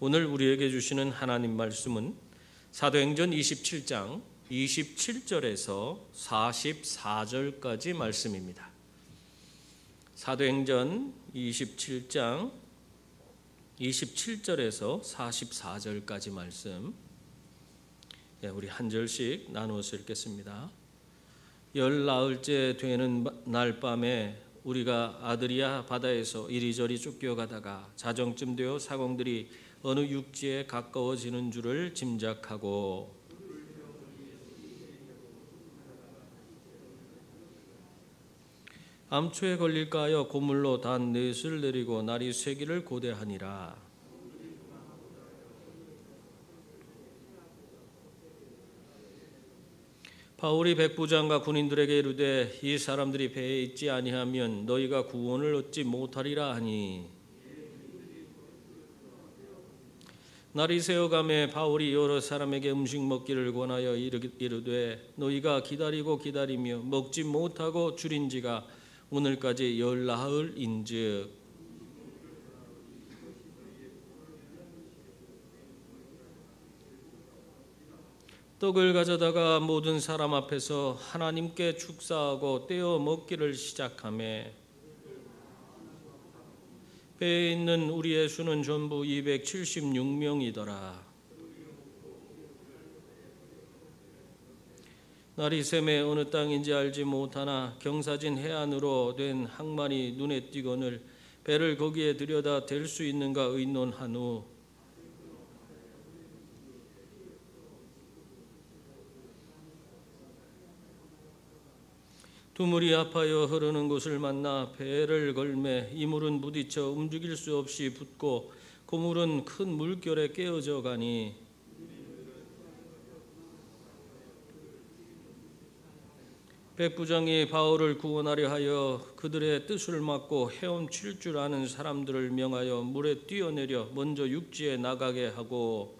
오늘 우리에게 주시는 하나님 말씀은 사도행전 27장 27절에서 44절까지 말씀입니다. 사도행전 27장 27절에서 44절까지 말씀, 우리 한 절씩 나누어서 읽겠습니다. 열 나흘째 되는 날 밤에 우리가 아드리아 바다에서 이리저리 쫓겨가다가 자정쯤 되어 사공들이 어느 육지에 가까워지는 줄을 짐작하고 암초에 걸릴까 하여 고물로 단 넷을 내리고 날이 쇠기를 고대하니라. 바울이 백부장과 군인들에게 이르되 이 사람들이 배에 있지 아니하면 너희가 구원을 얻지 못하리라 하니, 날이 새어가매 바울이 여러 사람에게 음식 먹기를 권하여 이르되 너희가 기다리며 먹지 못하고 줄인 지가 오늘까지 열 나흘인즉 떡을 가져다가 모든 사람 앞에서 하나님께 축사하고 떼어 먹기를 시작하매 배에 있는 우리의 수는 전부 276명이더라. 날이 새매 어느 땅인지 알지 못하나 경사진 해안으로 된 항만이 눈에 띄거늘 배를 거기에 들여다 댈 수 있는가 의논한 후 두물이 아파여 흐르는 곳을 만나 배를 걸매 이물은 부딪혀 움직일 수 없이 붙고 고물은 큰 물결에 깨어져 가니 백부장이 바울을 구원하려 하여 그들의 뜻을 막고 헤엄칠 줄 아는 사람들을 명하여 물에 뛰어내려 먼저 육지에 나가게 하고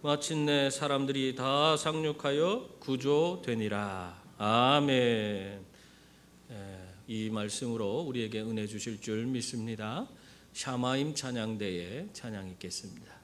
마침내 사람들이 다 상륙하여 구조되니라. 아멘. 이 말씀으로 우리에게 은혜 주실 줄 믿습니다. 샤마임 찬양대에 찬양 있겠습니다.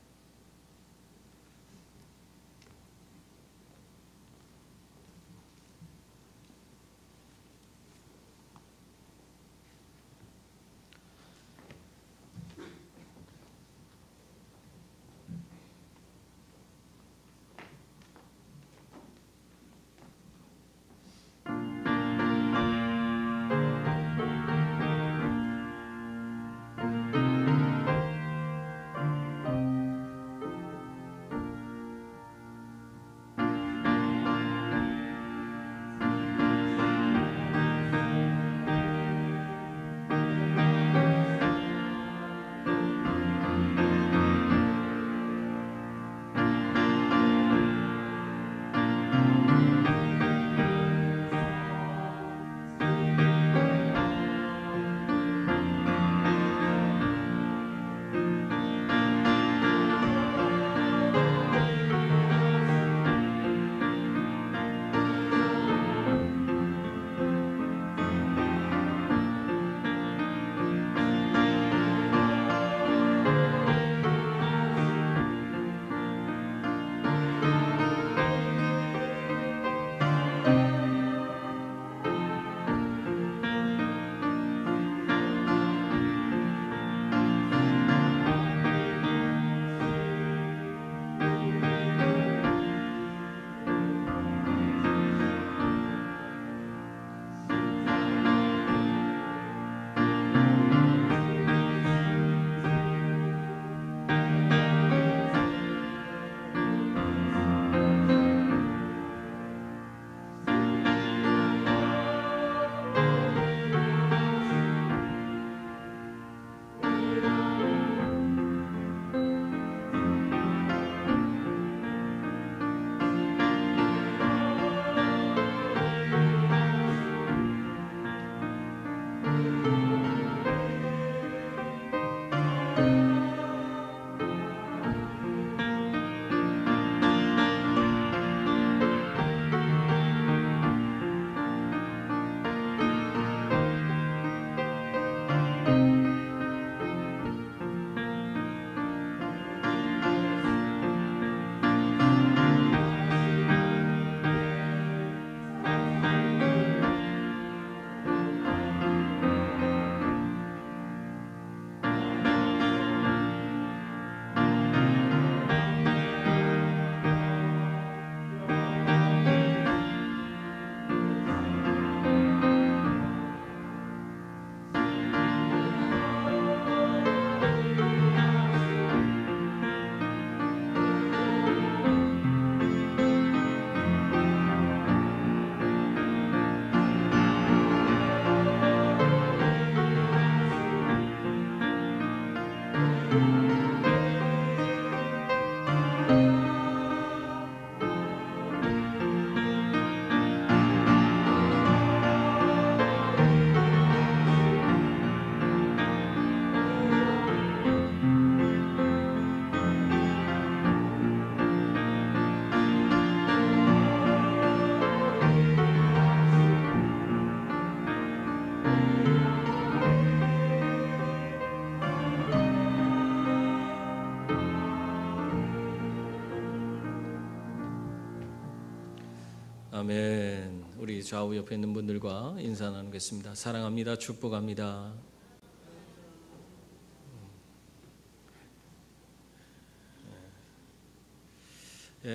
아멘. 우리 좌우 옆에 있는 분들과 인사 나누겠습니다. 사랑합니다. 축복합니다.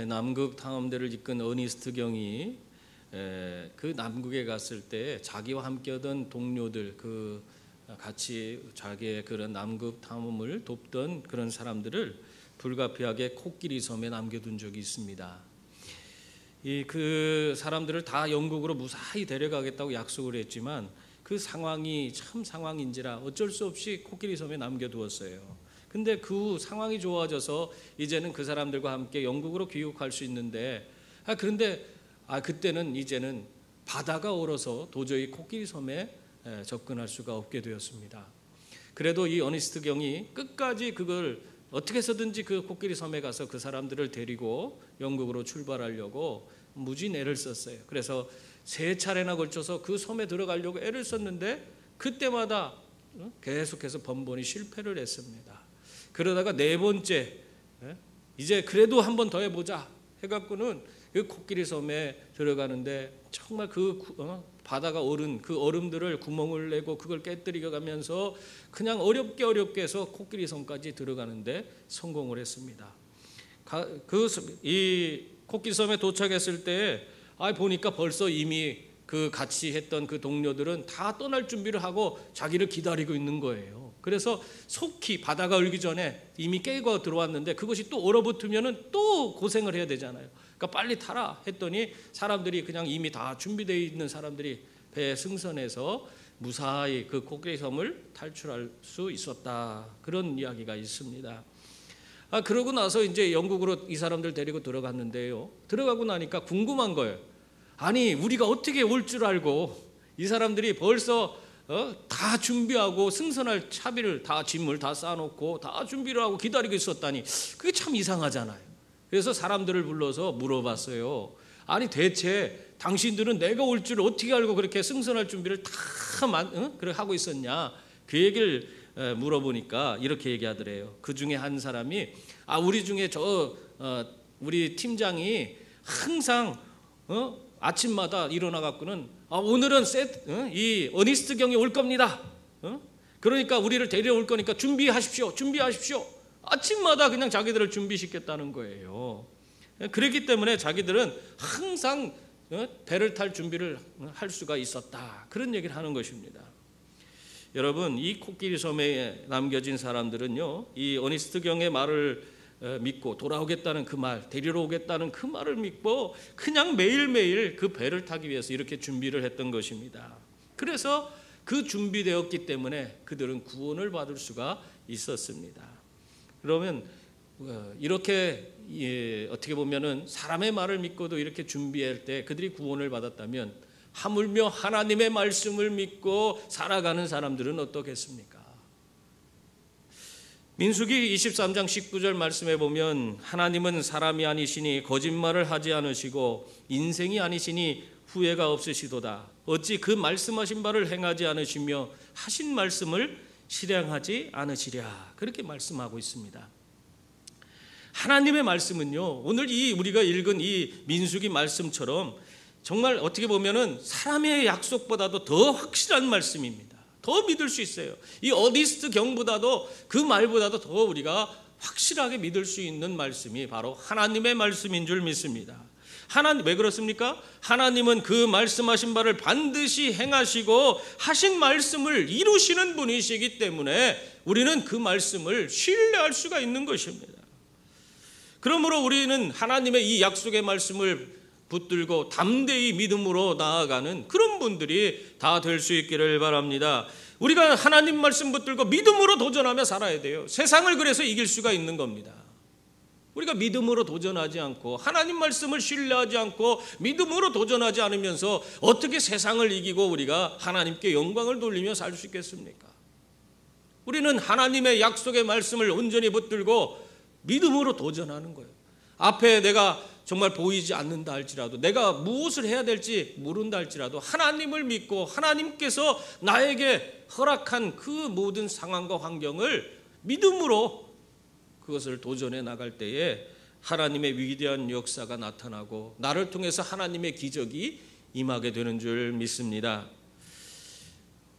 남극 탐험대를 이끈 어니스트 경이 그 남극에 갔을 때 자기와 함께하던 동료들, 그 같이 자기의 그런 남극 탐험을 돕던 그런 사람들을 불가피하게 코끼리 섬에 남겨둔 적이 있습니다. 그 사람들을 다 영국으로 무사히 데려가겠다고 약속을 했지만 그 상황이 참 상황인지라 어쩔 수 없이 코끼리 섬에 남겨두었어요. 근데 그 상황이 좋아져서 이제는 그 사람들과 함께 영국으로 귀국할 수 있는데 그런데 그때는 이제는 바다가 얼어서 도저히 코끼리 섬에 접근할 수가 없게 되었습니다. 그래도 이 어니스트 경이 끝까지 그걸 어떻게 해서든지 그 코끼리 섬에 가서 그 사람들을 데리고 영국으로 출발하려고 무지 애를 썼어요. 그래서 3차례나 걸쳐서 그 섬에 들어가려고 애를 썼는데 그때마다 계속해서 번번이 실패를 했습니다. 그러다가 4번째 이제 그래도 한 번 더 해보자 해갖고는 그 코끼리 섬에 들어가는데 정말 그 바다가 얼은 그 얼음들을 구멍을 내고 그걸 깨뜨리게 가면서 그냥 어렵게 해서 코끼리 섬까지 들어가는데 성공을 했습니다. 이 코끼리 섬에 도착했을 때 보니까 벌써 이미 그 같이 했던 그 동료들은 다 떠날 준비를 하고 자기를 기다리고 있는 거예요. 그래서 속히 바다가 얼기 전에 이미 깨고 들어왔는데 그것이 또 얼어붙으면은 또 고생을 해야 되잖아요. 그러니까 빨리 타라 했더니 사람들이 그냥 이미 다 준비되어 있는 사람들이 배에 승선해서 무사히 그 코끼리 섬을 탈출할 수 있었다. 그런 이야기가 있습니다. 그러고 나서 이제 영국으로 이 사람들 데리고 들어갔는데요. 들어가고 나니까 궁금한 거예요. 아니 우리가 어떻게 올 줄 알고 이 사람들이 벌써 다 준비하고 승선할 차비를 다 짐을 다 쌓아놓고 다 준비를 하고 기다리고 있었다니 그게 참 이상하잖아요. 그래서 사람들을 불러서 물어봤어요. 아니 대체 당신들은 내가 올 줄 어떻게 알고 그렇게 승선할 준비를 다 하고 있었냐? 그 얘기를 물어보니까 이렇게 얘기하더래요. 그 중에 한 사람이 우리 중에 우리 팀장이 항상 아침마다 일어나 갖고는 오늘은 이 어니스트 경이 올 겁니다. 그러니까 우리를 데려올 거니까 준비하십시오. 아침마다 그냥 자기들을 준비시켰다는 거예요. 그렇기 때문에 자기들은 항상 배를 탈 준비를 할 수가 있었다. 그런 얘기를 하는 것입니다. 여러분, 이 코끼리 섬에 남겨진 사람들은요, 이 어니스트 경의 말을 믿고 돌아오겠다는 그 말, 데리러 오겠다는 그 말을 믿고 그냥 매일매일 그 배를 타기 위해서 이렇게 준비를 했던 것입니다. 그래서 그 준비되었기 때문에 그들은 구원을 받을 수가 있었습니다. 그러면 이렇게 어떻게 보면은 사람의 말을 믿고도 이렇게 준비할 때 그들이 구원을 받았다면 하물며 하나님의 말씀을 믿고 살아가는 사람들은 어떻겠습니까? 민수기 23장 19절 말씀에 보면 하나님은 사람이 아니시니 거짓말을 하지 않으시고 인생이 아니시니 후회가 없으시도다. 어찌 그 말씀하신 바를 행하지 않으시며 하신 말씀을 실행하지 않으시랴. 그렇게 말씀하고 있습니다. 하나님의 말씀은요, 오늘 우리가 읽은 이 민수기 말씀처럼 정말 어떻게 보면은 사람의 약속보다도 더 확실한 말씀입니다. 더 믿을 수 있어요. 이 어니스트 경보다도 그 말보다도 더 우리가 확실하게 믿을 수 있는 말씀이 바로 하나님의 말씀인 줄 믿습니다. 왜 그렇습니까? 하나님은 그 말씀하신 바를 반드시 행하시고 하신 말씀을 이루시는 분이시기 때문에 우리는 그 말씀을 신뢰할 수가 있는 것입니다. 그러므로 우리는 하나님의 이 약속의 말씀을 붙들고 담대히 믿음으로 나아가는 그런 분들이 다 될 수 있기를 바랍니다. 우리가 하나님 말씀 붙들고 믿음으로 도전하며 살아야 돼요. 세상을 그래서 이길 수가 있는 겁니다. 우리가 믿음으로 도전하지 않고 하나님 말씀을 신뢰하지 않고 믿음으로 도전하지 않으면서 어떻게 세상을 이기고 우리가 하나님께 영광을 돌리며 살 수 있겠습니까? 우리는 하나님의 약속의 말씀을 온전히 붙들고 믿음으로 도전하는 거예요. 앞에 내가 정말 보이지 않는다 할지라도 내가 무엇을 해야 될지 모른다 할지라도 하나님을 믿고 하나님께서 나에게 허락한 그 모든 상황과 환경을 믿음으로 그것을 도전해 나갈 때에 하나님의 위대한 역사가 나타나고 나를 통해서 하나님의 기적이 임하게 되는 줄 믿습니다.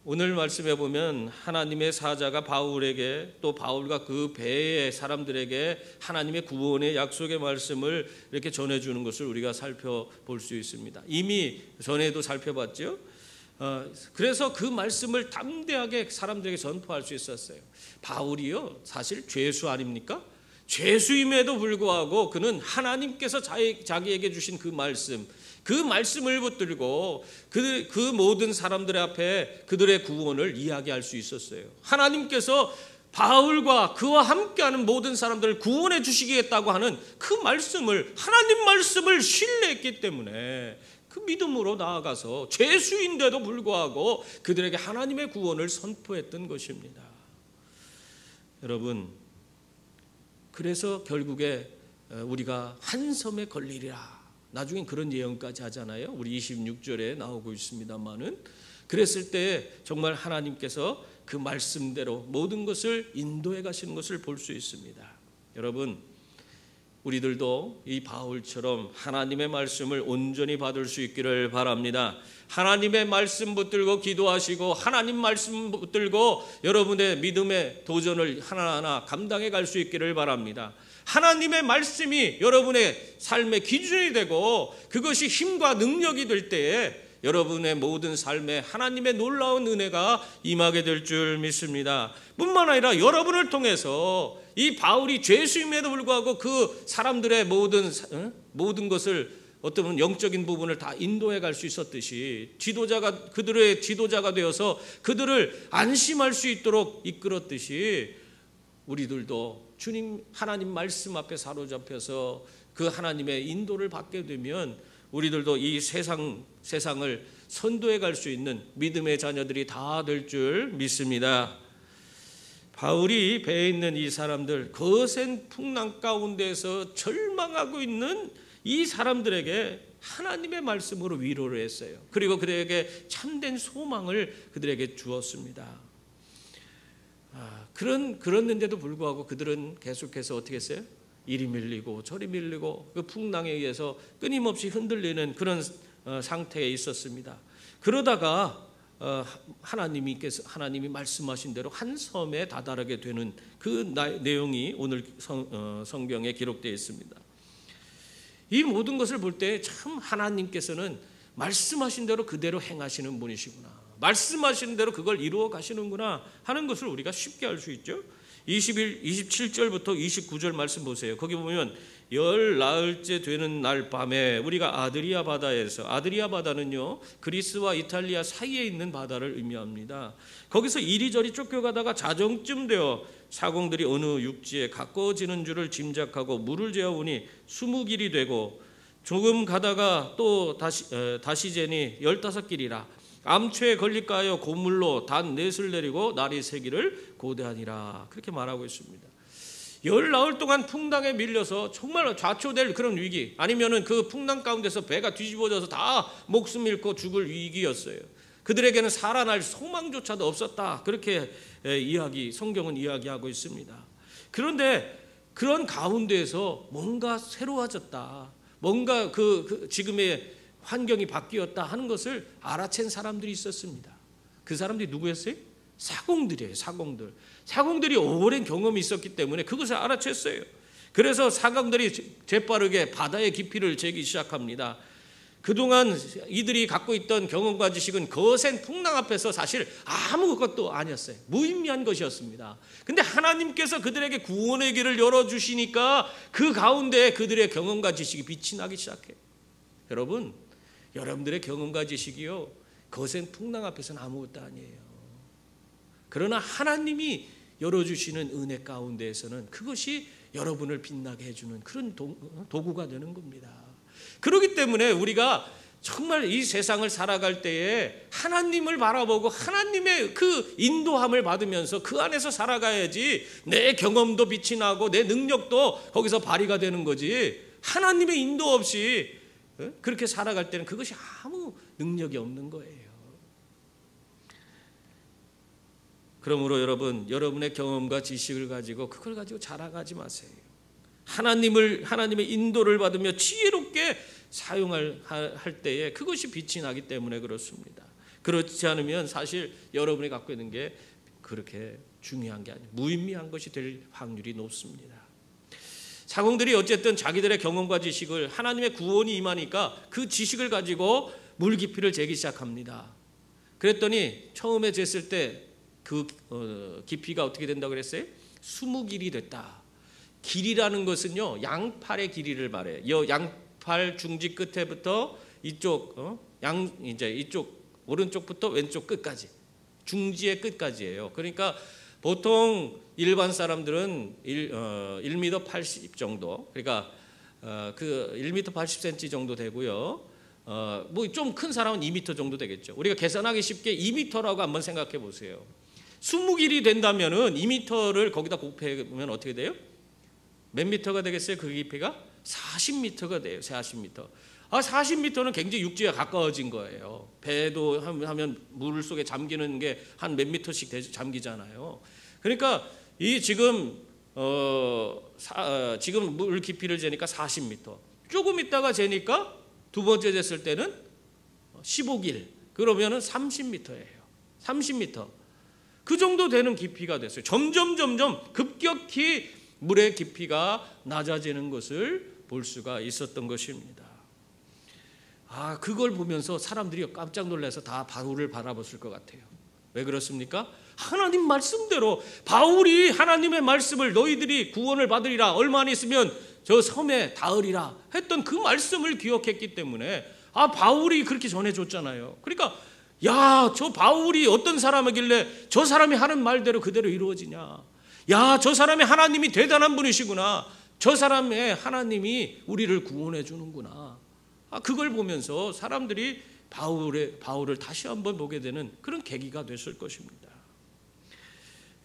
오늘 말씀해 보면 하나님의 사자가 바울에게 또 바울과 그 배의 사람들에게 하나님의 구원의 약속의 말씀을 이렇게 전해주는 것을 우리가 살펴볼 수 있습니다. 이미 전에도 살펴봤죠. 그래서 그 말씀을 담대하게 사람들에게 전파할 수 있었어요. 바울이요 사실 죄수 아닙니까? 죄수임에도 불구하고 그는 하나님께서 자기에게 주신 그 말씀을 붙들고 그 모든 사람들 앞에 그들의 구원을 이야기할 수 있었어요. 하나님께서 바울과 그와 함께하는 모든 사람들을 구원해 주시겠다고 하는 그 말씀을, 하나님 말씀을 신뢰했기 때문에 그 믿음으로 나아가서 죄수인데도 불구하고 그들에게 하나님의 구원을 선포했던 것입니다. 여러분, 그래서 결국에 우리가 한 섬에 걸리리라, 나중엔 그런 예언까지 하잖아요. 우리 26절에 나오고 있습니다만은, 그랬을 때 정말 하나님께서 그 말씀대로 모든 것을 인도해 가시는 것을 볼 수 있습니다. 여러분, 우리들도 이 바울처럼 하나님의 말씀을 온전히 받을 수 있기를 바랍니다. 하나님의 말씀 붙들고 기도하시고 하나님 말씀 붙들고 여러분의 믿음의 도전을 하나하나 감당해 갈 수 있기를 바랍니다. 하나님의 말씀이 여러분의 삶의 기준이 되고 그것이 힘과 능력이 될 때에 여러분의 모든 삶에 하나님의 놀라운 은혜가 임하게 될 줄 믿습니다. 뿐만 아니라 여러분을 통해서 이 바울이 죄수임에도 불구하고 그 사람들의 모든 것을 어떤 영적인 부분을 다 인도해 갈 수 있었듯이 그들의 지도자가 되어서 그들을 안심할 수 있도록 이끌었듯이 우리들도 주님 하나님 말씀 앞에 사로잡혀서 그 하나님의 인도를 받게 되면 우리들도 이 세상을 선도해 갈 수 있는 믿음의 자녀들이 다 될 줄 믿습니다. 바울이 배에 있는 이 사람들, 거센 풍랑 가운데서 절망하고 있는 이 사람들에게 하나님의 말씀으로 위로를 했어요. 그리고 그들에게 참된 소망을 그들에게 주었습니다. 그랬는데도 불구하고 그들은 계속해서 어떻게 했어요? 이리 밀리고 저리 밀리고 그 풍랑에 의해서 끊임없이 흔들리는 그런 상태에 있었습니다. 그러다가 하나님이 말씀하신 대로 한 섬에 다다르게 되는 그 내용이 오늘 성경에 기록되어 있습니다. 이 모든 것을 볼 때 참 하나님께서는 말씀하신 대로 그대로 행하시는 분이시구나, 말씀하시는 대로 그걸 이루어 가시는구나 하는 것을 우리가 쉽게 알 수 있죠. 27절부터 29절 말씀 보세요. 거기 보면 열 나흘째 되는 날 밤에 우리가 아드리아 바다에서, 아드리아 바다는요 그리스와 이탈리아 사이에 있는 바다를 의미합니다. 거기서 이리저리 쫓겨가다가 자정쯤 되어 사공들이 어느 육지에 가까워지는 줄을 짐작하고 물을 재어보니 20길이 되고 조금 가다가 또 다시 재니 15길이라 암초에 걸릴까 하여 고물로 단 넷을 내리고 날이 새기를 고대하니라, 그렇게 말하고 있습니다. 열 나흘 동안 풍랑에 밀려서 정말 좌초될 그런 위기, 아니면은 그 풍랑 가운데서 배가 뒤집어져서 다 목숨 잃고 죽을 위기였어요. 그들에게는 살아날 소망조차도 없었다, 그렇게 성경은 이야기하고 있습니다. 그런데 그런 가운데에서 뭔가 새로워졌다, 뭔가 지금의 환경이 바뀌었다 하는 것을 알아챈 사람들이 있었습니다. 그 사람들이 누구였어요? 사공들이에요. 사공들이 오랜 경험이 있었기 때문에 그것을 알아챘어요. 그래서 사공들이 재빠르게 바다의 깊이를 재기 시작합니다. 그동안 이들이 갖고 있던 경험과 지식은 거센 풍랑 앞에서 사실 아무것도 아니었어요. 무의미한 것이었습니다. 근데 하나님께서 그들에게 구원의 길을 열어주시니까 그 가운데 그들의 경험과 지식이 빛이 나기 시작해요. 여러분들의 경험과 지식이요 거센 풍랑 앞에서는 아무것도 아니에요. 그러나 하나님이 열어주시는 은혜 가운데에서는 그것이 여러분을 빛나게 해주는 그런 도구가 되는 겁니다. 그렇기 때문에 우리가 정말 이 세상을 살아갈 때에 하나님을 바라보고 하나님의 그 인도함을 받으면서 그 안에서 살아가야지 내 경험도 빛이 나고 내 능력도 거기서 발휘가 되는 거지, 하나님의 인도 없이 그렇게 살아갈 때는 그것이 아무 능력이 없는 거예요. 그러므로 여러분의 경험과 지식을 가지고 그걸 가지고 자랑하지 마세요. 하나님의 인도를 받으며 지혜롭게 사용할 때에 그것이 빛이 나기 때문에 그렇습니다. 그렇지 않으면 사실 여러분이 갖고 있는 게 그렇게 중요한 게 아니에요. 무의미한 것이 될 확률이 높습니다. 사공들이 어쨌든 자기들의 경험과 지식을, 하나님의 구원이 임하니까 그 지식을 가지고 물 깊이를 재기 시작합니다. 그랬더니 처음에 쟀을 때 그 깊이가 어떻게 된다고 그랬어요? 20길이 됐다. 길이라는 것은요, 양팔의 길이를 말해요. 이 양팔 중지 끝에부터 이쪽 이쪽 오른쪽부터 왼쪽 끝까지, 중지의 끝까지예요. 그러니까 보통 일반 사람들은 1m 80 정도, 그러니까 그 1m 80cm 정도 되고요. 뭐 좀 큰 사람은 2m 정도 되겠죠. 우리가 계산하기 쉽게 2m라고 한번 생각해 보세요. 20길이 된다면은 2m를 거기다 곱하면 어떻게 돼요? 몇 미터가 되겠어요? 그 깊이가 40m가 돼요. 40m. 40m는 굉장히 육지에 가까워진 거예요. 배도 하면 물 속에 잠기는 게 한 몇 미터씩 잠기잖아요. 그러니까 이 지금 지금 물 깊이를 재니까 40m. 조금 있다가 재니까 두 번째 쟀을 때는 15길. 그러면은 30m예요. 30m. 그 정도 되는 깊이가 됐어요. 점점 급격히 물의 깊이가 낮아지는 것을 볼 수가 있었던 것입니다. 그걸 보면서 사람들이 깜짝 놀라서 다 바울을 바라봤을 것 같아요. 왜 그렇습니까? 하나님 말씀대로 바울이 하나님의 말씀을 너희들이 구원을 받으리라, 얼마 안 있으면 저 섬에 닿으리라 했던 그 말씀을 기억했기 때문에 바울이 그렇게 전해줬잖아요. 그러니까 저 바울이 어떤 사람이길래 저 사람이 하는 말대로 그대로 이루어지냐. 저 사람이 하나님이 대단한 분이시구나. 저 사람의 하나님이 우리를 구원해 주는구나. 그걸 보면서 사람들이 바울을 다시 한번 보게 되는 그런 계기가 됐을 것입니다.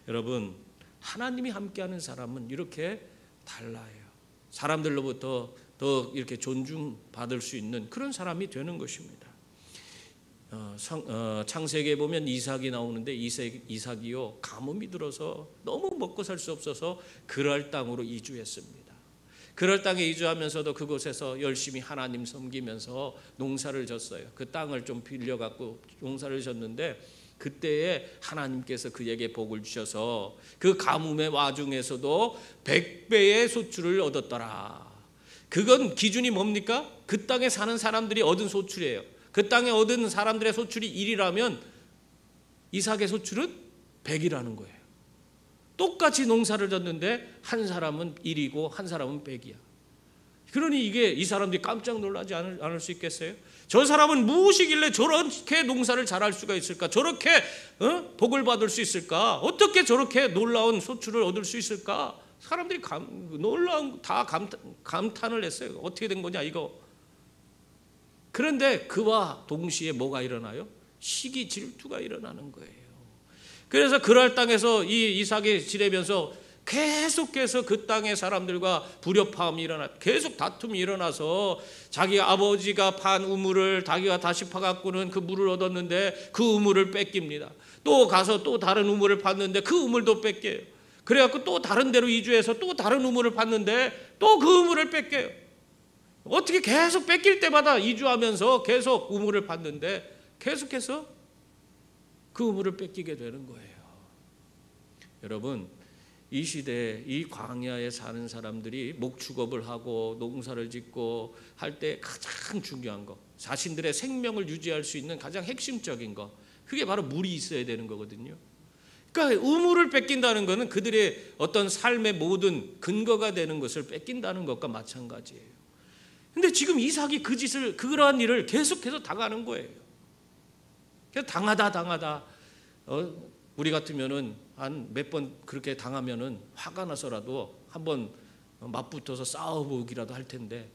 여러분, 하나님이 함께하는 사람은 이렇게 달라요. 사람들로부터 더 이렇게 존중받을 수 있는 그런 사람이 되는 것입니다. 창세기에 보면 이삭이 나오는데 이삭이요, 가뭄이 들어서 너무 먹고 살 수 없어서 그랄 땅으로 이주했습니다. 그랄 땅에 이주하면서도 그곳에서 열심히 하나님 섬기면서 농사를 졌어요. 그 땅을 좀 빌려갖고 농사를 졌는데 그때에 하나님께서 그에게 복을 주셔서 그 가뭄의 와중에서도 100배의 소출을 얻었더라. 그건 기준이 뭡니까? 그 땅에 사는 사람들이 얻은 소출이에요. 그 땅에 얻은 사람들의 소출이 1이라면 이삭의 소출은 100이라는 거예요. 똑같이 농사를 졌는데 한 사람은 1이고 한 사람은 100이야. 그러니 이게 이 사람들이 깜짝 놀라지 않을 수 있겠어요? 저 사람은 무엇이길래 저렇게 농사를 잘할 수가 있을까? 저렇게 복을 받을 수 있을까? 어떻게 저렇게 놀라운 소출을 얻을 수 있을까? 사람들이 놀라운 다 감탄을 했어요. 어떻게 된 거냐 이거. 그런데 그와 동시에 뭐가 일어나요? 시기 질투가 일어나는 거예요. 그래서 그랄 땅에서 이 이삭이 지내면서 계속해서 그 땅의 사람들과 불협화음이 계속 다툼이 일어나서 자기 아버지가 판 우물을 자기가 다시 파갖고는 그 물을 얻었는데 그 우물을 뺏깁니다. 또 가서 또 다른 우물을 팠는데 그 우물도 뺏겨요. 그래갖고 또 다른 데로 이주해서 또 다른 우물을 팠는데 또 그 우물을 뺏겨요. 어떻게 계속 뺏길 때마다 이주하면서 계속 우물을 팠는데 계속해서 그 우물을 뺏기게 되는 거예요. 여러분, 이 시대에 이 광야에 사는 사람들이 목축업을 하고 농사를 짓고 할 때 가장 중요한 거, 자신들의 생명을 유지할 수 있는 가장 핵심적인 거, 그게 바로 물이 있어야 되는 거거든요. 그러니까 우물을 뺏긴다는 것은 그들의 어떤 삶의 모든 근거가 되는 것을 뺏긴다는 것과 마찬가지예요. 근데 지금 이삭이 그러한 일을 계속해서 당하는 거예요. 그래서 당하다 우리 같으면은 한 몇 번 그렇게 당하면은 화가 나서라도 한번 맞붙어서 싸워보기라도 할 텐데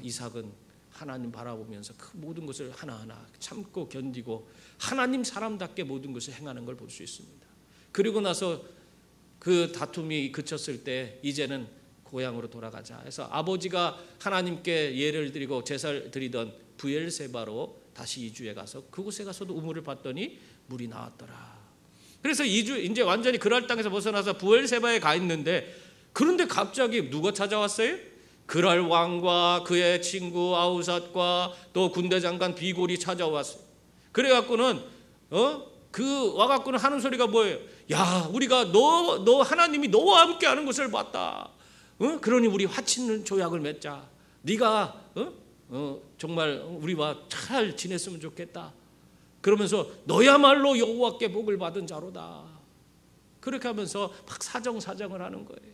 이삭은 하나님 바라보면서 그 모든 것을 하나하나 참고 견디고 하나님 사람답게 모든 것을 행하는 걸 볼 수 있습니다. 그리고 나서 그 다툼이 그쳤을 때 이제는 고향으로 돌아가자 해서 아버지가 하나님께 예를 드리고 제사를 드리던 부엘세바로 다시 이주해 가서 그곳에 가서도 우물을 봤더니 물이 나왔더라. 그래서 이제 완전히 그랄 땅에서 벗어나서 부엘세바에 가 있는데 그런데 갑자기 누가 찾아왔어요? 그랄 왕과 그의 친구 아우삿과 또 군대 장관 비골이 찾아왔어요. 그래갖고는 그 와갖고는 하는 소리가 뭐예요? 야, 우리가 너 하나님이 너와 함께하는 것을 봤다. 그러니 우리 화친는 조약을 맺자. 네가 정말 우리와 잘 지냈으면 좋겠다. 그러면서 너야말로 여호와께 복을 받은 자로다. 그렇게 하면서 막 사정사정을 하는 거예요.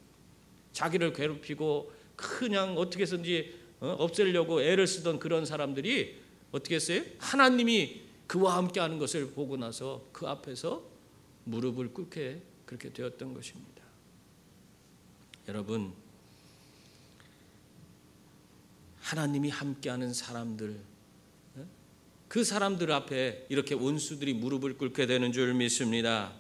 자기를 괴롭히고 그냥 어떻게 해서든지 없애려고 애를 쓰던 그런 사람들이 어떻게 했어요? 하나님이 그와 함께하는 것을 보고 나서 그 앞에서 무릎을 꿇게 그렇게 되었던 것입니다. 여러분, 하나님이 함께하는 사람들, 그 사람들 앞에 이렇게 원수들이 무릎을 꿇게 되는 줄 믿습니다.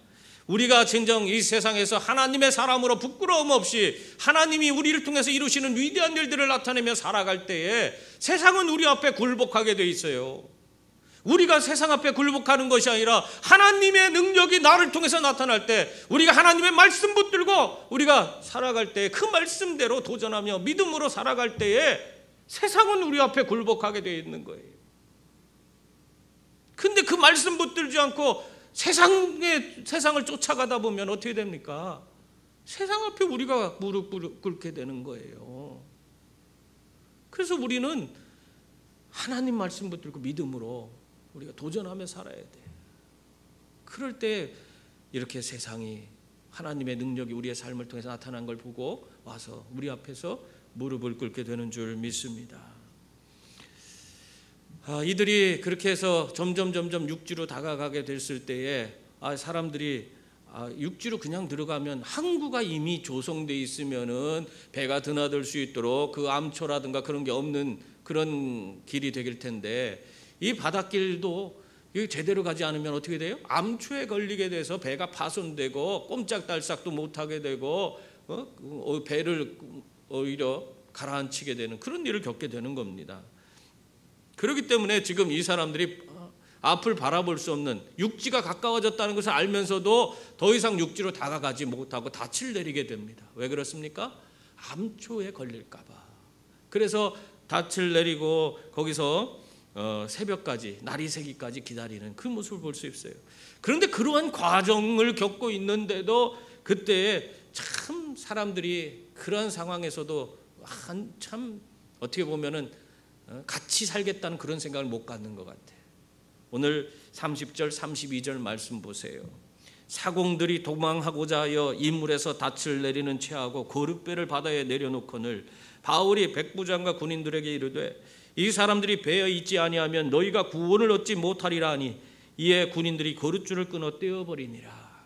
우리가 진정 이 세상에서 하나님의 사람으로 부끄러움 없이 하나님이 우리를 통해서 이루시는 위대한 일들을 나타내며 살아갈 때에 세상은 우리 앞에 굴복하게 돼 있어요. 우리가 세상 앞에 굴복하는 것이 아니라 하나님의 능력이 나를 통해서 나타날 때, 우리가 하나님의 말씀 붙들고 우리가 살아갈 때, 그 말씀대로 도전하며 믿음으로 살아갈 때에 세상은 우리 앞에 굴복하게 되어 있는 거예요. 근데 그 말씀 붙들지 않고 세상을 쫓아가다 보면 어떻게 됩니까? 세상 앞에 우리가 무릎 꿇게 되는 거예요. 그래서 우리는 하나님 말씀 붙들고 믿음으로 우리가 도전하며 살아야 돼. 그럴 때 이렇게 세상이 하나님의 능력이 우리의 삶을 통해서 나타난 걸 보고 와서 우리 앞에서 무릎을 꿇게 되는 줄 믿습니다. 이들이 그렇게 해서 점점 육지로 다가가게 됐을 때에 사람들이 육지로 그냥 들어가면 항구가 이미 조성돼 있으면은 배가 드나들 수 있도록 그 암초라든가 그런 게 없는 그런 길이 되길 텐데, 이 바닷길도 제대로 가지 않으면 어떻게 돼요? 암초에 걸리게 돼서 배가 파손되고 꼼짝달싹도 못하게 되고 배를 오히려 가라앉히게 되는 그런 일을 겪게 되는 겁니다. 그렇기 때문에 지금 이 사람들이 앞을 바라볼 수 없는, 육지가 가까워졌다는 것을 알면서도 더 이상 육지로 다가가지 못하고 닻을 내리게 됩니다. 왜 그렇습니까? 암초에 걸릴까 봐. 그래서 닻을 내리고 거기서 새벽까지, 날이 새기까지 기다리는 그 모습을 볼 수 있어요. 그런데 그러한 과정을 겪고 있는데도 그때 참 사람들이 그런 상황에서도 한참 어떻게 보면은 같이 살겠다는 그런 생각을 못 갖는 것 같아요. 오늘 30절 32절 말씀 보세요. 사공들이 도망하고자 하여 이물에서 닻을 내리는 채하고 거룻배를 바다에 내려놓거늘 바울이 백부장과 군인들에게 이르되 이 사람들이 배에 있지 아니하면 너희가 구원을 얻지 못하리라 하니 이에 군인들이 거룻줄을 끊어 떼어버리니라.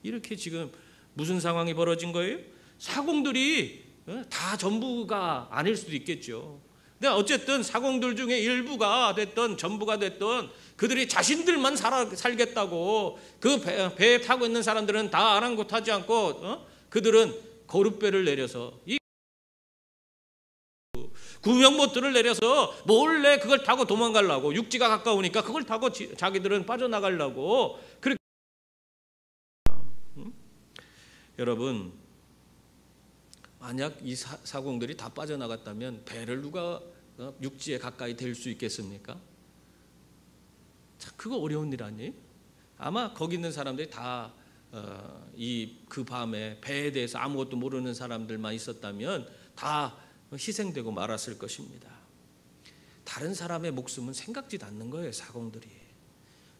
이렇게 지금 무슨 상황이 벌어진 거예요? 사공들이 다 전부가 아닐 수도 있겠죠. 근데 어쨌든 사공들 중에 일부가 됐던 전부가 됐던 그들이 자신들만 살겠다고 그 배에 타고 있는 사람들은 다 아랑곳하지 않고 그들은 거룻배를 내려서 이 구명보트를 내려서 몰래 그걸 타고 도망가려고, 육지가 가까우니까 그걸 타고 자기들은 빠져나가려고 그렇게. 여러분, 만약 이 사공들이 다 빠져나갔다면 배를 누가 육지에 가까이 댈 수 있겠습니까? 그거 어려운 일 아니에요? 아마 거기 있는 사람들이 다 그 밤에 배에 대해서 아무것도 모르는 사람들만 있었다면 다 희생되고 말았을 것입니다. 다른 사람의 목숨은 생각지도 않는 거예요. 사공들이.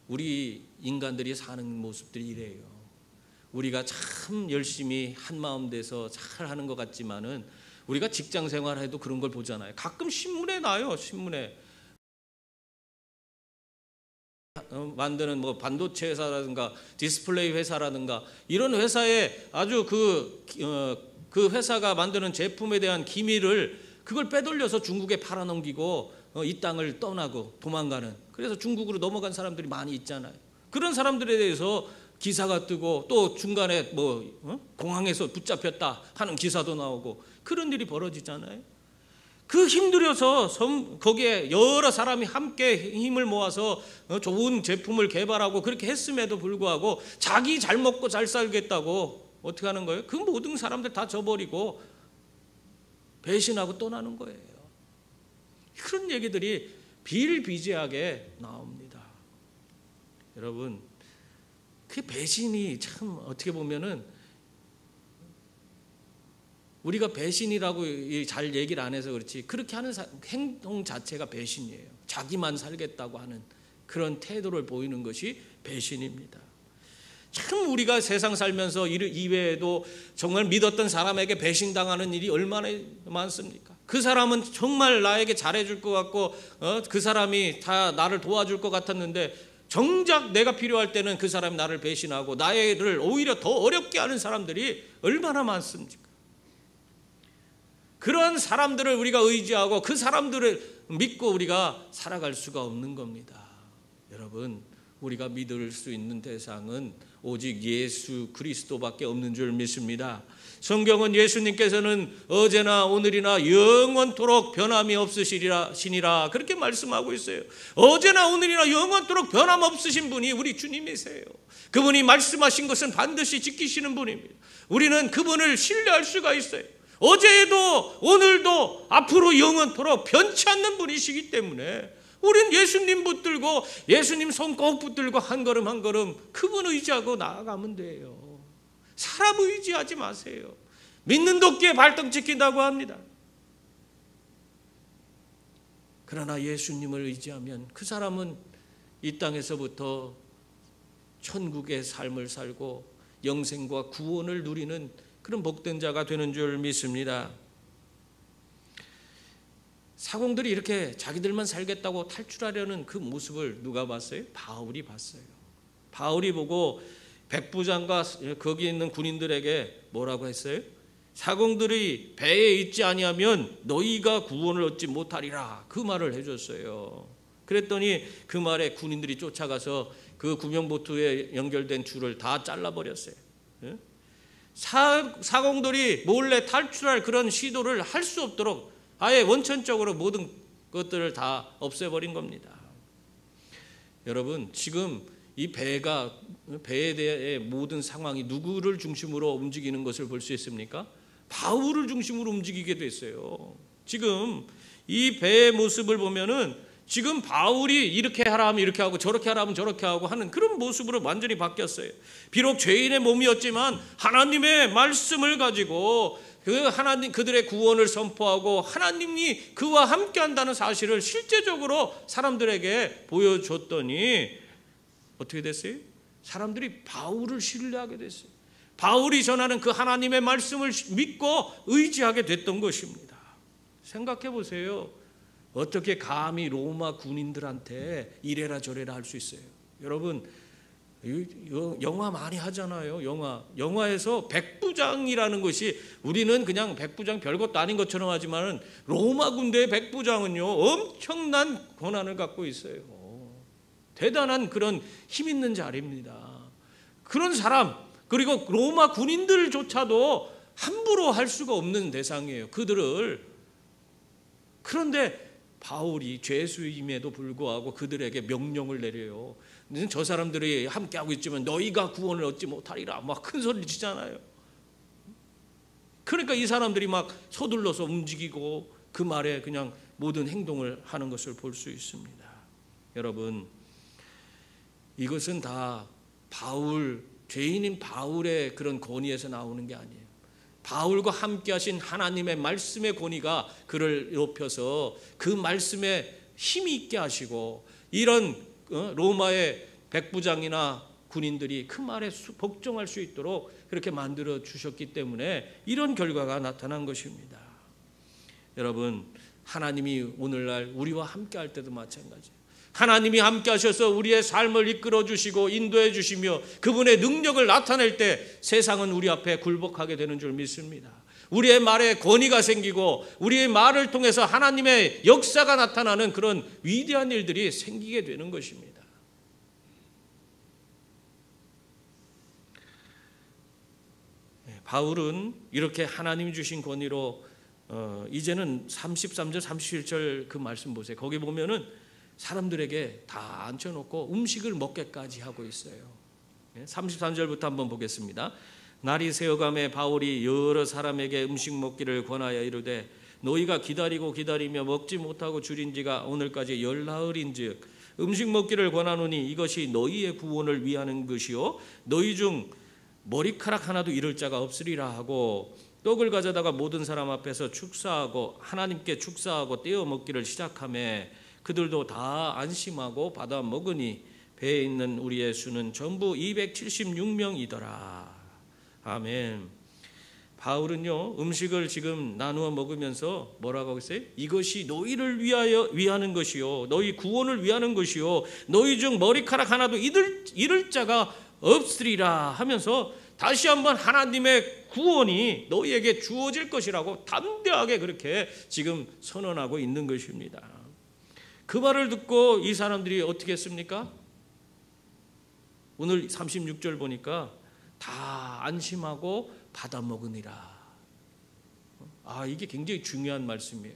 우리 인간들이 사는 모습들이 이래요. 우리가 참 열심히 한마음 돼서 잘 하는 것 같지만은 우리가 직장 생활해도 그런 걸 보잖아요. 가끔 신문에 나요. 신문에 만드는 뭐 반도체 회사라든가 디스플레이 회사라든가 이런 회사에 아주 그 회사가 만드는 제품에 대한 기밀을 그걸 빼돌려서 중국에 팔아넘기고 이 땅을 떠나고 도망가는, 그래서 중국으로 넘어간 사람들이 많이 있잖아요. 그런 사람들에 대해서 기사가 뜨고 또 중간에 공항에서 붙잡혔다 하는 기사도 나오고 그런 일이 벌어지잖아요. 그 힘들여서 거기에 여러 사람이 함께 힘을 모아서 좋은 제품을 개발하고 그렇게 했음에도 불구하고 자기 잘 먹고 잘 살겠다고 어떻게 하는 거예요? 그 모든 사람들 다 저버리고 배신하고 떠나는 거예요. 그런 얘기들이 비일비재하게 나옵니다. 여러분, 그 배신이 참 어떻게 보면은 우리가 배신이라고 잘 얘기를 안 해서 그렇지 그렇게 하는 행동 자체가 배신이에요. 자기만 살겠다고 하는 그런 태도를 보이는 것이 배신입니다. 참 우리가 세상 살면서 이외에도 정말 믿었던 사람에게 배신당하는 일이 얼마나 많습니까? 그 사람은 정말 나에게 잘해줄 것 같고 그 사람이 다 나를 도와줄 것 같았는데 정작 내가 필요할 때는 그 사람이 나를 배신하고 나를 오히려 더 어렵게 하는 사람들이 얼마나 많습니까? 그런 사람들을 우리가 의지하고 그 사람들을 믿고 우리가 살아갈 수가 없는 겁니다. 여러분, 우리가 믿을 수 있는 대상은 오직 예수 그리스도밖에 없는 줄 믿습니다. 성경은 예수님께서는 어제나 오늘이나 영원토록 변함이 없으시니라 그렇게 말씀하고 있어요. 어제나 오늘이나 영원토록 변함없으신 분이 우리 주님이세요. 그분이 말씀하신 것은 반드시 지키시는 분입니다. 우리는 그분을 신뢰할 수가 있어요. 어제도 오늘도 앞으로 영원토록 변치 않는 분이시기 때문에 우린 예수님 붙들고 예수님 손 꼭 붙들고 한 걸음 한 걸음 그분 의지하고 나아가면 돼요. 사람 의지하지 마세요. 믿는 도끼에 발등 찍힌다고 합니다. 그러나 예수님을 의지하면 그 사람은 이 땅에서부터 천국의 삶을 살고 영생과 구원을 누리는 그런 복된 자가 되는 줄 믿습니다. 사공들이 이렇게 자기들만 살겠다고 탈출하려는 그 모습을 누가 봤어요? 바울이 봤어요. 바울이 보고 백부장과 거기 있는 군인들에게 뭐라고 했어요? 사공들이 배에 있지 아니하면 너희가 구원을 얻지 못하리라 그 말을 해줬어요. 그랬더니 그 말에 군인들이 쫓아가서 그 구명보트에 연결된 줄을 다 잘라버렸어요. 사공들이 몰래 탈출할 그런 시도를 할 수 없도록 아예 원천적으로 모든 것들을 다 없애버린 겁니다. 여러분, 지금 이 배에 대해 모든 상황이 누구를 중심으로 움직이는 것을 볼 수 있습니까? 바울을 중심으로 움직이게 됐어요. 지금 이 배의 모습을 보면은 지금 바울이 이렇게 하라 하면 이렇게 하고 저렇게 하라 하면 저렇게 하고 하는 그런 모습으로 완전히 바뀌었어요. 비록 죄인의 몸이었지만 하나님의 말씀을 가지고 그들의 구원을 선포하고 하나님이 그와 함께 한다는 사실을 실제적으로 사람들에게 보여줬더니 어떻게 됐어요? 사람들이 바울을 신뢰하게 됐어요. 바울이 전하는 그 하나님의 말씀을 믿고 의지하게 됐던 것입니다. 생각해 보세요. 어떻게 감히 로마 군인들한테 이래라 저래라 할 수 있어요? 여러분, 영화 많이 하잖아요. 영화에서 백부장이라는 것이 우리는 그냥 백부장 별것도 아닌 것처럼 하지만 로마 군대의 백부장은요 엄청난 권한을 갖고 있어요. 대단한 그런 힘 있는 자리입니다. 그런 사람, 그리고 로마 군인들조차도 함부로 할 수가 없는 대상이에요. 그런데 바울이 죄수임에도 불구하고 그들에게 명령을 내려요. 저 사람들이 함께하고 있지만 너희가 구원을 얻지 못하리라 막 큰 소리를 치잖아요. 그러니까 이 사람들이 막 서둘러서 움직이고 그 말에 그냥 모든 행동을 하는 것을 볼 수 있습니다. 여러분, 이것은 다 죄인인 바울의 그런 권위에서 나오는 게 아니에요. 바울과 함께 하신 하나님의 말씀의 권위가 그를 높여서 그 말씀에 힘이 있게 하시고 이런 로마의 백부장이나 군인들이 그 말에 복종할 수 있도록 그렇게 만들어 주셨기 때문에 이런 결과가 나타난 것입니다. 여러분, 하나님이 오늘날 우리와 함께 할 때도 마찬가지예요. 하나님이 함께 하셔서 우리의 삶을 이끌어 주시고 인도해 주시며 그분의 능력을 나타낼 때 세상은 우리 앞에 굴복하게 되는 줄 믿습니다. 우리의 말에 권위가 생기고 우리의 말을 통해서 하나님의 역사가 나타나는 그런 위대한 일들이 생기게 되는 것입니다. 바울은 이렇게 하나님이 주신 권위로 이제는 33절 37절 그 말씀 보세요. 거기 보면은 사람들에게 다 앉혀놓고 음식을 먹게까지 하고 있어요. 33절부터 한번 보겠습니다. 날이 새어감에 바울이 여러 사람에게 음식 먹기를 권하여 이르되 너희가 기다리고 기다리며 먹지 못하고 줄인 지가 오늘까지 열나흘인즉 음식 먹기를 권하노니 이것이 너희의 구원을 위하는 것이요 너희 중 머리카락 하나도 잃을 자가 없으리라 하고 떡을 가져다가 모든 사람 앞에서 축사하고 하나님께 축사하고 떼어 먹기를 시작하며 그들도 다 안심하고 받아 먹으니 배에 있는 우리의 수는 전부 276명이더라. 아멘. 바울은요 음식을 지금 나누어 먹으면서 뭐라고 하고 있어요? 이것이 너희를 위하는 것이요 너희 구원을 위하는 것이요 너희 중 머리카락 하나도 잃을 자가 없으리라 하면서 다시 한번 하나님의 구원이 너희에게 주어질 것이라고 담대하게 그렇게 지금 선언하고 있는 것입니다. 그 말을 듣고 이 사람들이 어떻게 했습니까? 오늘 36절 보니까 다 안심하고 받아 먹으니라. 이게 굉장히 중요한 말씀이에요.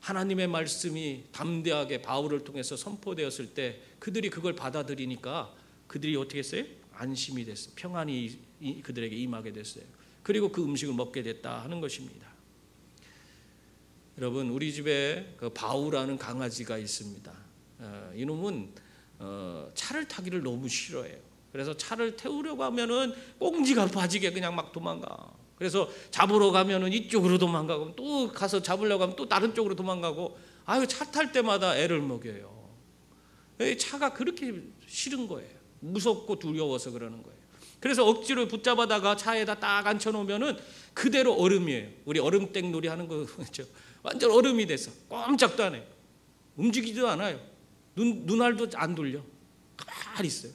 하나님의 말씀이 담대하게 바울을 통해서 선포되었을 때 그들이 그걸 받아들이니까 그들이 어떻게 했어요? 안심이 됐어요. 평안이 그들에게 임하게 됐어요. 그리고 그 음식을 먹게 됐다 하는 것입니다. 여러분 우리 집에 그 바우라는 강아지가 있습니다. 이놈은 차를 타기를 너무 싫어해요. 그래서 차를 태우려고 하면은 꽁지가 빠지게 그냥 막 도망가. 그래서 잡으러 가면은 이쪽으로 도망가고 또 가서 잡으려고 하면 또 다른 쪽으로 도망가고 차 탈 때마다 애를 먹여요. 차가 그렇게 싫은 거예요. 무섭고 두려워서 그러는 거예요. 그래서 억지로 붙잡아다가 차에다 딱 앉혀놓으면은 그대로 얼음이에요. 우리 얼음땡 놀이 하는 거 있죠. 완전 얼음이 돼서 꼼짝도 안 해요. 움직이지도 않아요. 눈알도 안 돌려. 가만히 있어요.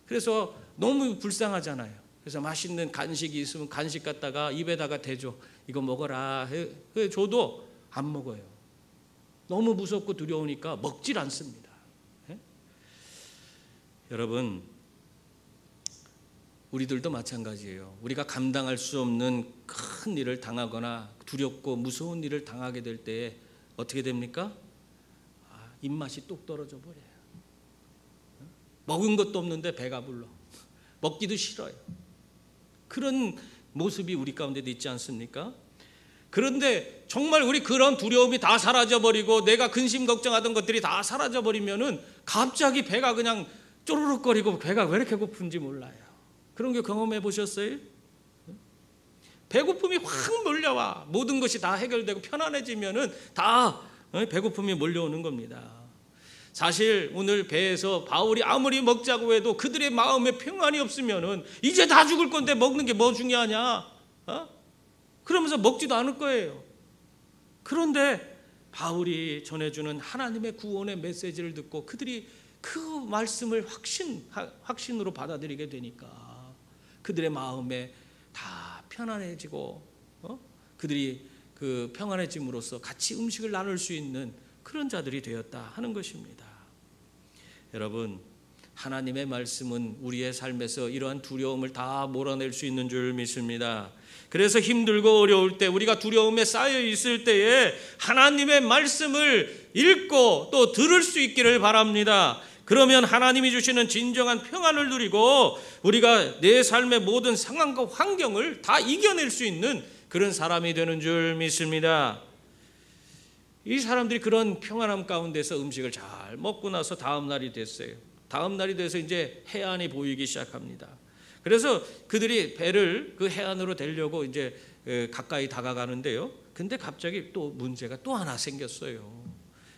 그래서 너무 불쌍하잖아요. 그래서 맛있는 간식이 있으면 간식 갖다가 입에다가 대줘. 이거 먹어라. 줘도 안 먹어요. 너무 무섭고 두려우니까 먹질 않습니다. 여러분 우리들도 마찬가지예요. 우리가 감당할 수 없는 큰 일을 당하거나 두렵고 무서운 일을 당하게 될 때 어떻게 됩니까? 입맛이 뚝 떨어져 버려요. 먹은 것도 없는데 배가 불러. 먹기도 싫어요. 그런 모습이 우리 가운데도 있지 않습니까? 그런데 정말 우리 그런 두려움이 다 사라져버리고 내가 근심 걱정하던 것들이 다 사라져버리면은 갑자기 배가 그냥 쪼르륵거리고 배가 왜 이렇게 고픈지 몰라요. 그런 게 경험해 보셨어요? 배고픔이 확 몰려와. 모든 것이 다 해결되고 편안해지면은 다 배고픔이 몰려오는 겁니다. 사실 오늘 배에서 바울이 아무리 먹자고 해도 그들의 마음에 평안이 없으면은 이제 다 죽을 건데 먹는 게 뭐 중요하냐? 그러면서 먹지도 않을 거예요. 그런데 바울이 전해주는 하나님의 구원의 메시지를 듣고 그들이 그 말씀을 확신으로 받아들이게 되니까 그들의 마음에 다 편안해지고 그들이 그 평안해짐으로써 같이 음식을 나눌 수 있는 그런 자들이 되었다 하는 것입니다. 여러분 하나님의 말씀은 우리의 삶에서 이러한 두려움을 다 몰아낼 수 있는 줄 믿습니다. 그래서 힘들고 어려울 때 우리가 두려움에 쌓여 있을 때에 하나님의 말씀을 읽고 또 들을 수 있기를 바랍니다. 그러면 하나님이 주시는 진정한 평안을 누리고 우리가 내 삶의 모든 상황과 환경을 다 이겨낼 수 있는 그런 사람이 되는 줄 믿습니다. 이 사람들이 그런 평안함 가운데서 음식을 잘 먹고 나서 다음 날이 됐어요. 다음 날이 돼서 이제 해안이 보이기 시작합니다. 그래서 그들이 배를 그 해안으로 대려고 이제 가까이 다가가는데요. 근데 갑자기 또 문제가 또 하나 생겼어요.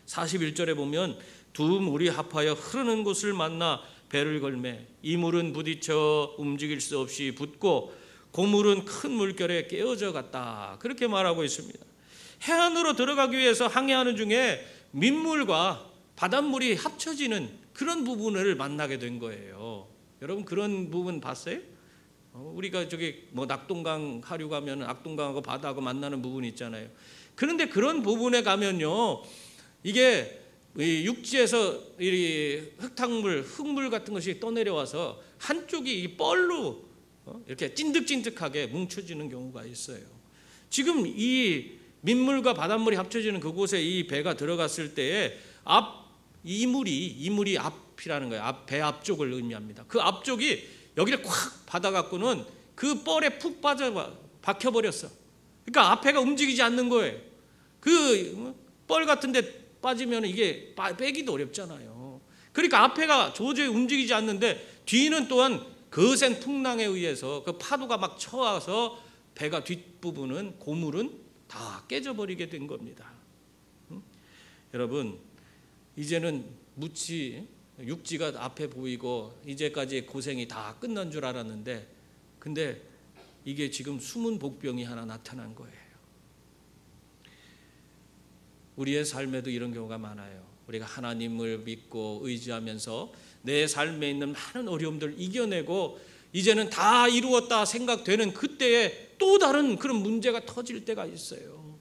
41절에 보면 두 물이 합하여 흐르는 곳을 만나 배를 걸매 이 물은 부딪혀 움직일 수 없이 붙고 고물은 큰 물결에 깨어져 갔다. 그렇게 말하고 있습니다. 해안으로 들어가기 위해서 항해하는 중에 민물과 바닷물이 합쳐지는 그런 부분을 만나게 된 거예요. 여러분 그런 부분 봤어요? 우리가 저기 뭐 낙동강 하류 가면 낙동강하고 바다하고 만나는 부분이 있잖아요. 그런데 그런 부분에 가면요, 이게 육지에서 이 흙물 같은 것이 떠내려와서 한쪽이 이 뻘로 이렇게 찐득찐득하게 뭉쳐지는 경우가 있어요. 지금 이 민물과 바닷물이 합쳐지는 그곳에 이 배가 들어갔을 때에 이 물이 앞이라는 거예요. 배 앞쪽을 의미합니다. 그 앞쪽이 여기를 콱 받아갖고는 그 뻘에 푹 박혀버렸어. 그러니까 앞에가 움직이지 않는 거예요. 그 뻘 같은 데 빠지면 이게 빼기도 어렵잖아요. 그러니까 앞에가 도저히 움직이지 않는데 뒤는 또한 거센 풍랑에 의해서 그 파도가 막 쳐와서 배가 뒷부분은 고물은 다 깨져버리게 된 겁니다. 여러분, 이제는 육지가 앞에 보이고 이제까지 고생이 다 끝난 줄 알았는데, 근데 이게 지금 숨은 복병이 하나 나타난 거예요. 우리의 삶에도 이런 경우가 많아요. 우리가 하나님을 믿고 의지하면서 내 삶에 있는 많은 어려움들을 이겨내고 이제는 다 이루었다 생각되는 그때에 또 다른 그런 문제가 터질 때가 있어요.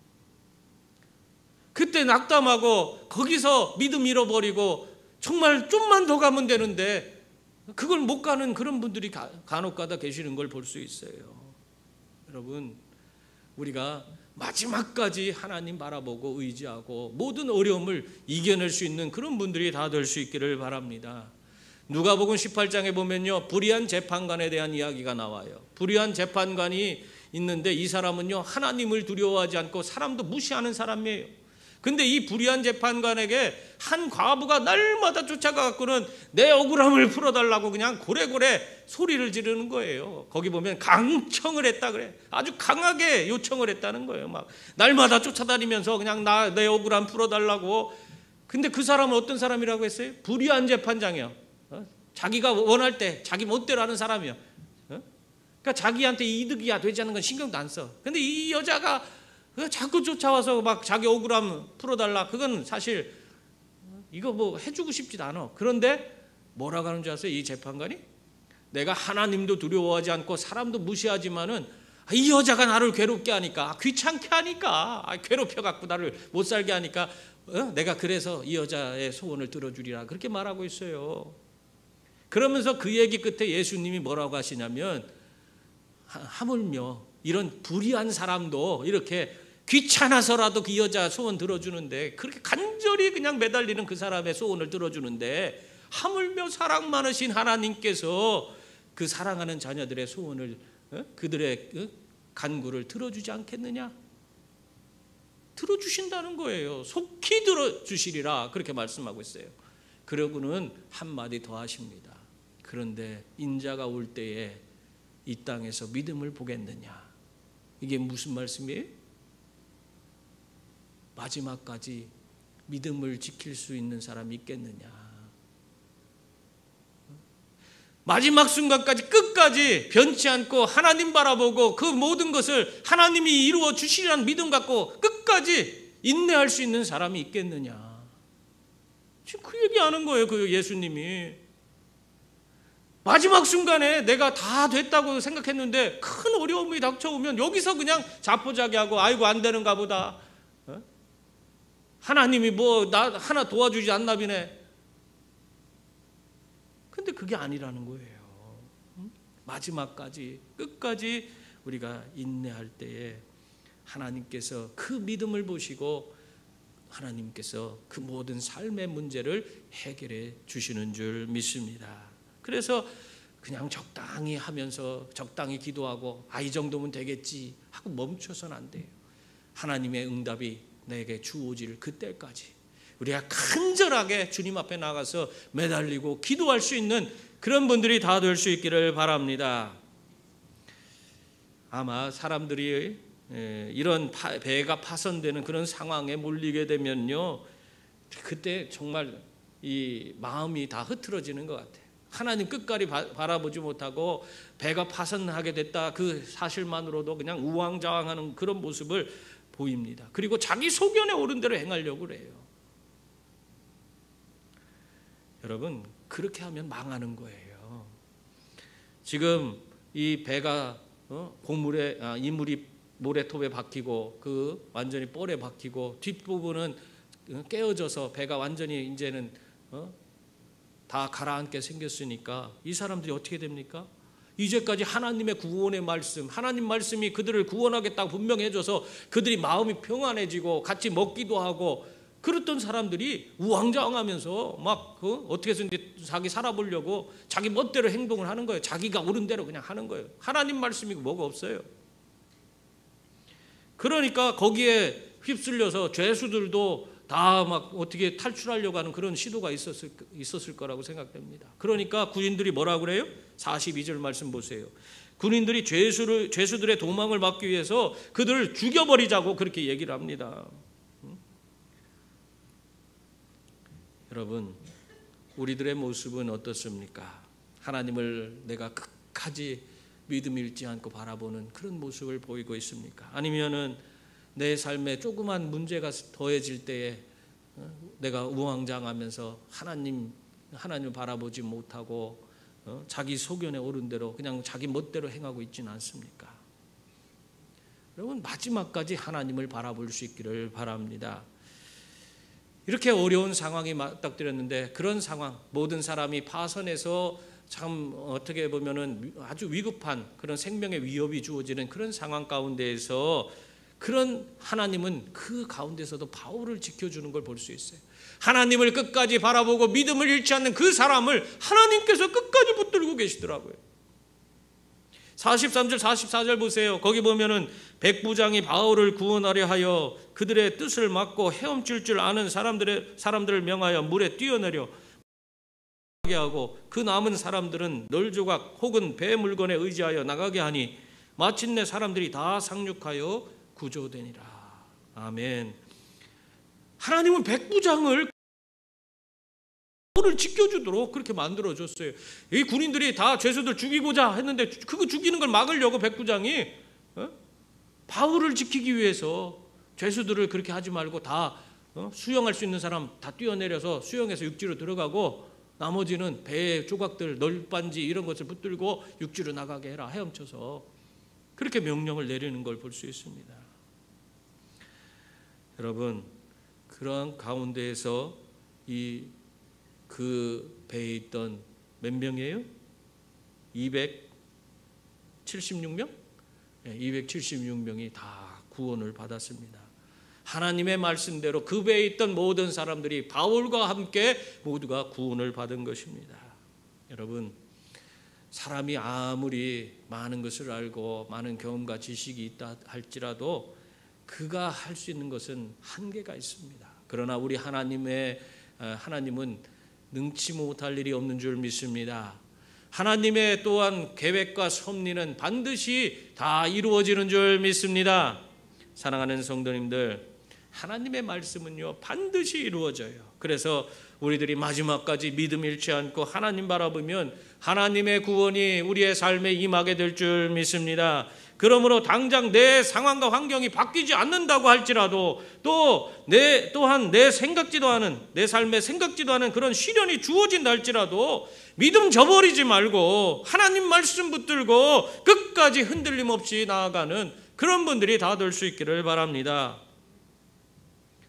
그때 낙담하고 거기서 믿음 잃어버리고 정말 좀만 더 가면 되는데 그걸 못 가는 그런 분들이 간혹가다 계시는 걸 볼 수 있어요. 여러분, 우리가 마지막까지 하나님 바라보고 의지하고 모든 어려움을 이겨낼 수 있는 그런 분들이 다 될 수 있기를 바랍니다. 누가복음 18장에 보면요, 불의한 재판관에 대한 이야기가 나와요. 불의한 재판관이 있는데 이 사람은요, 하나님을 두려워하지 않고 사람도 무시하는 사람이에요. 근데 이 불의한 재판관에게 한 과부가 날마다 쫓아가갖고는 내 억울함을 풀어달라고 그냥 고래고래 소리를 지르는 거예요. 거기 보면 강청을 했다 그래. 아주 강하게 요청을 했다는 거예요. 막 날마다 쫓아다니면서 그냥 내 억울함 풀어달라고. 근데 그 사람은 어떤 사람이라고 했어요? 불의한 재판장이요. 자기가 원할 때 자기 멋대로 하는 사람이요. 그러니까 자기한테 이득이야 되지 않는 건 신경도 안 써. 근데 이 여자가 자꾸 쫓아와서 막 자기 억울함 풀어달라. 그건 사실 이거 뭐 해주고 싶지도 않아. 그런데 뭐라고 하는 줄 아세요? 이 재판관이 내가 하나님도 두려워하지 않고 사람도 무시하지만은 이 여자가 나를 괴롭게 하니까, 귀찮게 하니까, 괴롭혀갖고 나를 못 살게 하니까 내가 그래서 이 여자의 소원을 들어주리라 그렇게 말하고 있어요. 그러면서 그 얘기 끝에 예수님이 뭐라고 하시냐면, 하물며 이런 불의한 사람도 이렇게 귀찮아서라도 그 여자 소원 들어주는데, 그렇게 간절히 그냥 매달리는 그 사람의 소원을 들어주는데, 하물며 사랑 많으신 하나님께서 그 사랑하는 자녀들의 소원을, 그들의 간구를 들어주지 않겠느냐? 들어주신다는 거예요. 속히 들어주시리라 그렇게 말씀하고 있어요. 그러고는 한마디 더 하십니다. 그런데 인자가 올 때에 이 땅에서 믿음을 보겠느냐? 이게 무슨 말씀이에요? 마지막까지 믿음을 지킬 수 있는 사람이 있겠느냐? 마지막 순간까지 끝까지 변치 않고 하나님 바라보고 그 모든 것을 하나님이 이루어 주시리라는 믿음 갖고 끝까지 인내할 수 있는 사람이 있겠느냐? 지금 그 얘기하는 거예요. 그 예수님이 마지막 순간에 내가 다 됐다고 생각했는데 큰 어려움이 닥쳐오면 여기서 그냥 자포자기하고 아이고 안 되는가 보다, 하나님이 뭐 나 하나 도와주지 않나 비네. 근데 그게 아니라는 거예요. 마지막까지 끝까지 우리가 인내할 때에 하나님께서 그 믿음을 보시고 하나님께서 그 모든 삶의 문제를 해결해 주시는 줄 믿습니다. 그래서 그냥 적당히 하면서 적당히 기도하고 이 정도면 되겠지 하고 멈춰서는 안 돼요. 하나님의 응답이 내게 주어질 그때까지 우리가 간절하게 주님 앞에 나가서 매달리고 기도할 수 있는 그런 분들이 다 될 수 있기를 바랍니다. 아마 사람들이 이런 배가 파손되는 그런 상황에 몰리게 되면요, 그때 정말 이 마음이 다 흐트러지는 것 같아요. 하나님 끝까지 바라보지 못하고 배가 파손하게 됐다 그 사실만으로도 그냥 우왕좌왕하는 그런 모습을 보입니다. 그리고 자기 소견에 오른 대로 행하려고 그래요. 여러분, 그렇게 하면 망하는 거예요. 지금 이 배가 고물에 이물이 모래톱에 박히고 그 완전히 뻘에 박히고 뒷부분은 깨어져서 배가 완전히 이제는 다 가라앉게 생겼으니까 이 사람들이 어떻게 됩니까? 이제까지 하나님의 구원의 말씀, 하나님 말씀이 그들을 구원하겠다고 분명히 해줘서 그들이 마음이 평안해지고 같이 먹기도 하고 그랬던 사람들이 우왕좌왕하면서 막 어떻게 해서든지 자기 살아보려고 자기 멋대로 행동을 하는 거예요. 자기가 옳은 대로 그냥 하는 거예요. 하나님 말씀이고 뭐가 없어요. 그러니까 거기에 휩쓸려서 죄수들도 다 막 어떻게 탈출하려고 하는 그런 시도가 있었을 거라고 생각됩니다. 그러니까 군인들이 뭐라고 그래요? 42절 말씀 보세요. 군인들이 죄수들의 도망을 막기 위해서 그들을 죽여버리자고 그렇게 얘기를 합니다. 여러분, 우리들의 모습은 어떻습니까? 하나님을 내가 끝까지 믿음 잃지 않고 바라보는 그런 모습을 보이고 있습니까? 아니면은 내 삶에 조그만 문제가 더해질 때에 내가 우왕좌왕하면서 하나님을 바라보지 못하고 자기 소견에 오른 대로 그냥 자기 멋대로 행하고 있지는 않습니까? 여러분, 마지막까지 하나님을 바라볼 수 있기를 바랍니다. 이렇게 어려운 상황이 맞닥뜨렸는데 그런 상황, 모든 사람이 파선해서 참 어떻게 보면은 아주 위급한 그런 생명의 위협이 주어지는 그런 상황 가운데에서 그런 하나님은 그 가운데서도 바울을 지켜주는 걸 볼 수 있어요. 하나님을 끝까지 바라보고 믿음을 잃지 않는 그 사람을 하나님께서 끝까지 붙들고 계시더라고요. 43절 44절 보세요. 거기 보면은 백부장이 바울을 구원하려 하여 그들의 뜻을 막고 헤엄칠 줄 아는 사람들을 명하여 물에 뛰어내려 하고 그 남은 사람들은 널조각 혹은 배 물건에 의지하여 나가게 하니 마침내 사람들이 다 상륙하여 구조되니라. 아멘. 하나님은 백부장을 지켜주도록 그렇게 만들어줬어요. 이 군인들이 다 죄수들 죽이고자 했는데 그거 죽이는 걸 막으려고 백부장이 바울을 지키기 위해서 죄수들을 그렇게 하지 말고 다 수영할 수 있는 사람 다 뛰어내려서 수영해서 육지로 들어가고 나머지는 배의 조각들 널빤지 이런 것을 붙들고 육지로 나가게 해라 헤엄쳐서 그렇게 명령을 내리는 걸 볼 수 있습니다. 여러분, 그런 가운데에서 그 배에 있던 몇 명이에요? 276명? 276명이 다 구원을 받았습니다. 하나님의 말씀대로 그 배에 있던 모든 사람들이 바울과 함께 모두가 구원을 받은 것입니다. 여러분, 사람이 아무리 많은 것을 알고 많은 경험과 지식이 있다 할지라도 그가 할 수 있는 것은 한계가 있습니다. 그러나 우리 하나님은 능치 못할 일이 없는 줄 믿습니다. 하나님의 또한 계획과 섭리는 반드시 다 이루어지는 줄 믿습니다. 사랑하는 성도님들, 하나님의 말씀은요 반드시 이루어져요. 그래서 우리들이 마지막까지 믿음 잃지 않고 하나님 바라보면 하나님의 구원이 우리의 삶에 임하게 될 줄 믿습니다. 그러므로 당장 내 상황과 환경이 바뀌지 않는다고 할지라도 또한 내 생각지도 않은 내 삶에 생각지도 않은 그런 시련이 주어진다 할지라도 믿음 저버리지 말고 하나님 말씀 붙들고 끝까지 흔들림 없이 나아가는 그런 분들이 다 될 수 있기를 바랍니다.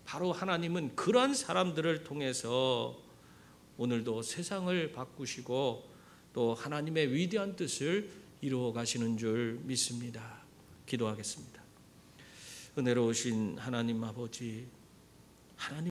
바로 하나님은 그런 사람들을 통해서 오늘도 세상을 바꾸시고 또 하나님의 위대한 뜻을 이루어 가시는 줄 믿습니다. 기도하겠습니다. 은혜로우신 하나님 아버지, 하나님